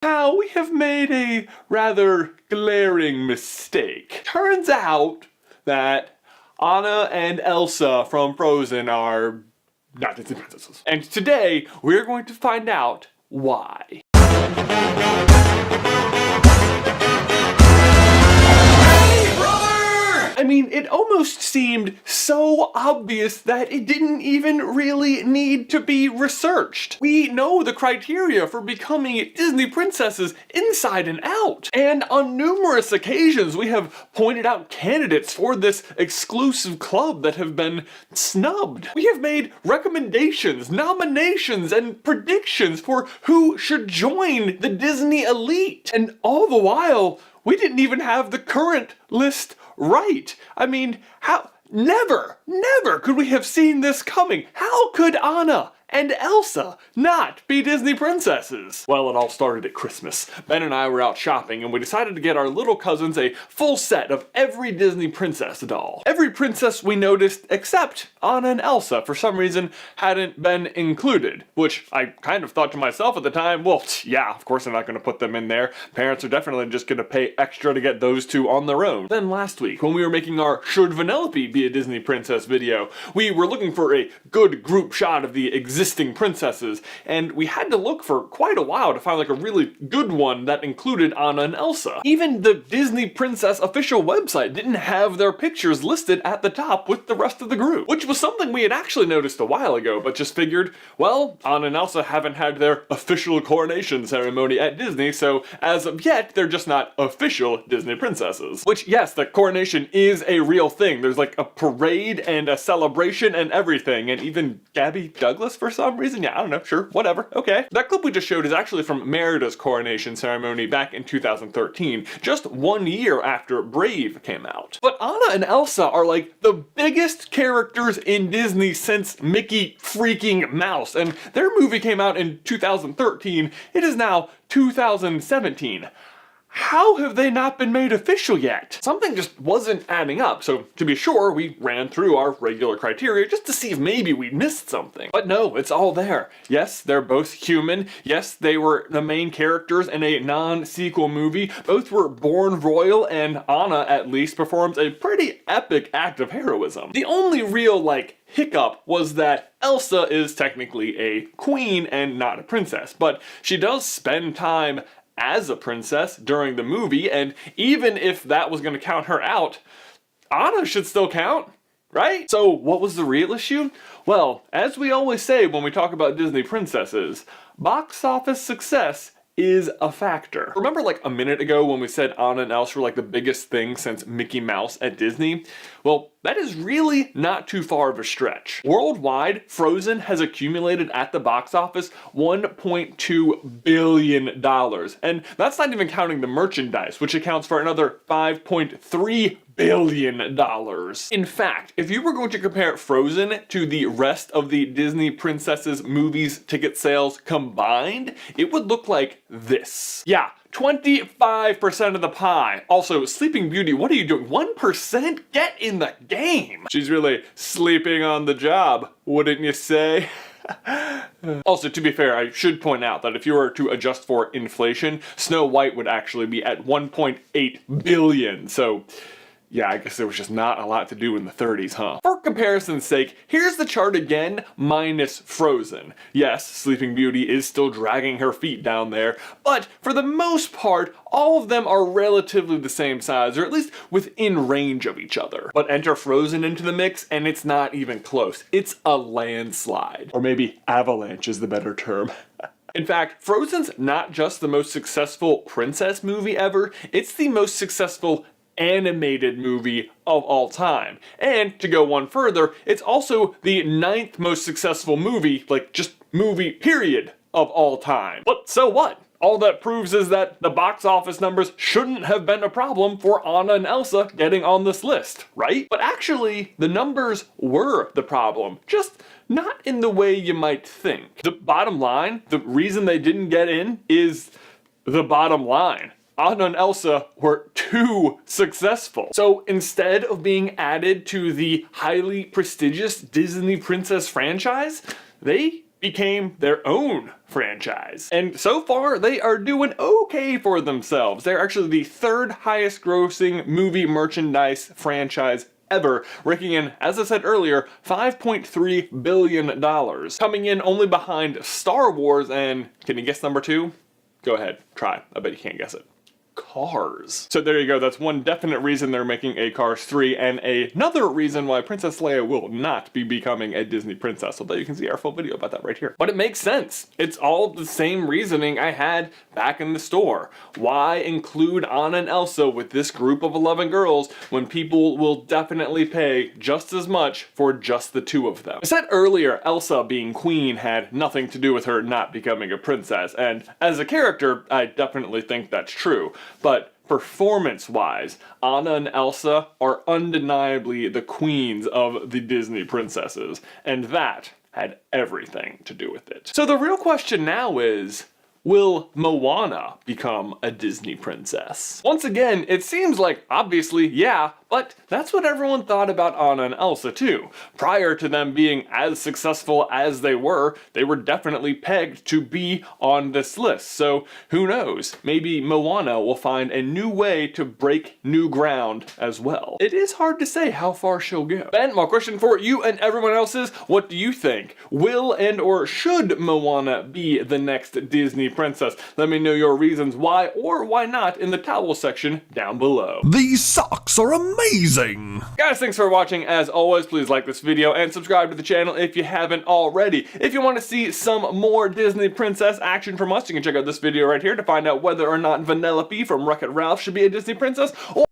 Now, we have made a rather glaring mistake. Turns out that Anna and Elsa from Frozen are not Disney princesses. And today, we're going to find out why. I mean, it almost seemed so obvious that it didn't even really need to be researched. We know the criteria for becoming Disney princesses inside and out. And on numerous occasions, we have pointed out candidates for this exclusive club that have been snubbed. We have made recommendations, nominations, and predictions for who should join the Disney elite. And all the while, we didn't even have the current list right. I mean, never could we have seen this coming. How could Anna and Elsa not be Disney princesses? Well, it all started at Christmas. Ben and I were out shopping and we decided to get our little cousins a full set of every Disney princess doll. Every princess we noticed except Anna and Elsa for some reason hadn't been included, which I kind of thought to myself at the time, well, yeah, of course I'm not going to put them in there. Parents are definitely just going to pay extra to get those two on their own. Then last week, when we were making our Should Vanellope Be a Disney Princess video, we were looking for a good group shot of the existing princesses, and we had to look for quite a while to find like a really good one that included Anna and Elsa. Even the Disney Princess official website didn't have their pictures listed at the top with the rest of the group, which was something we had actually noticed a while ago, but just figured, well, Anna and Elsa haven't had their official coronation ceremony at Disney, so as of yet, they're just not official Disney princesses. Which, yes, the coronation is a real thing. There's like a parade and a celebration and everything, and even Gabby Douglas for some reason? Yeah, I don't know, sure, whatever, okay. That clip we just showed is actually from Merida's coronation ceremony back in 2013, just 1 year after Brave came out. But Anna and Elsa are like the biggest characters in Disney since Mickey freaking Mouse, and their movie came out in 2013, it is now 2017. How have they not been made official yet? Something just wasn't adding up, so to be sure, we ran through our regular criteria just to see if maybe we missed something. But no, it's all there. Yes, they're both human. Yes, they were the main characters in a non-sequel movie. Both were born royal, and Anna, at least, performs a pretty epic act of heroism. The only real, hiccup was that Elsa is technically a queen and not a princess, but she does spend time as a princess during the movie, and even if that was going to count her out, Anna should still count, right? So what was the real issue? Well, as we always say when we talk about Disney princesses, box office success is a factor. Remember a minute ago when we said Anna and Elsa were the biggest thing since Mickey Mouse at Disney? Well, that is really not too far of a stretch. Worldwide, Frozen has accumulated at the box office $1.2 billion. And that's not even counting the merchandise, which accounts for another $5.3 billion. In fact, if you were going to compare Frozen to the rest of the Disney princesses movies ticket sales combined, it would look like this. Yeah, 25% of the pie. Also, Sleeping Beauty, what are you doing? 1%? Get in the game! She's really sleeping on the job, wouldn't you say? Also, to be fair, I should point out that if you were to adjust for inflation, Snow White would actually be at 1.8 billion, so yeah, I guess there was just not a lot to do in the 30s, huh? For comparison's sake, here's the chart again, minus Frozen. Yes, Sleeping Beauty is still dragging her feet down there, but for the most part, all of them are relatively the same size, or at least within range of each other. But enter Frozen into the mix, and it's not even close. It's a landslide. Or maybe avalanche is the better term. In fact, Frozen's not just the most successful princess movie ever, it's the most successful animated movie of all time. And to go one further, it's also the 9th most successful movie, just movie period, of all time. But so what? All that proves is that the box office numbers shouldn't have been a problem for Anna and Elsa getting on this list, right? But actually, the numbers were the problem, just not in the way you might think. The bottom line, the reason they didn't get in is the bottom line. Anna and Elsa were too successful. So instead of being added to the highly prestigious Disney Princess franchise, they became their own franchise. And so far, they are doing okay for themselves. They're actually the third highest grossing movie merchandise franchise ever, raking in, as I said earlier, $5.3 billion. Coming in only behind Star Wars and, can you guess number 2? Go ahead, try. I bet you can't guess it. Cars. So there you go, that's one definite reason they're making a Cars 3, and another reason why Princess Leia will not be becoming a Disney princess, although you can see our full video about that right here. But it makes sense. It's all the same reasoning I had back in the store. Why include Anna and Elsa with this group of 11 girls when people will definitely pay just as much for just the 2 of them? I said earlier, Elsa being queen had nothing to do with her not becoming a princess, and as a character, I definitely think that's true. But performance-wise, Anna and Elsa are undeniably the queens of the Disney princesses, and that had everything to do with it. So the real question now is, will Moana become a Disney princess? Once again, it seems like obviously, yeah, but that's what everyone thought about Anna and Elsa too. Prior to them being as successful as they were definitely pegged to be on this list. So who knows? Maybe Moana will find a new way to break new ground as well. It is hard to say how far she'll go. Ben, my question for you and everyone else is, what do you think? Will and or should Moana be the next Disney princess? Let me know your reasons why or why not in the towel section down below. These socks are amazing! Guys, thanks for watching. As always, please like this video and subscribe to the channel if you haven't already. If you want to see some more Disney princess action from us, you can check out this video right here to find out whether or not Vanellope from Wreck-It Ralph should be a Disney princess, or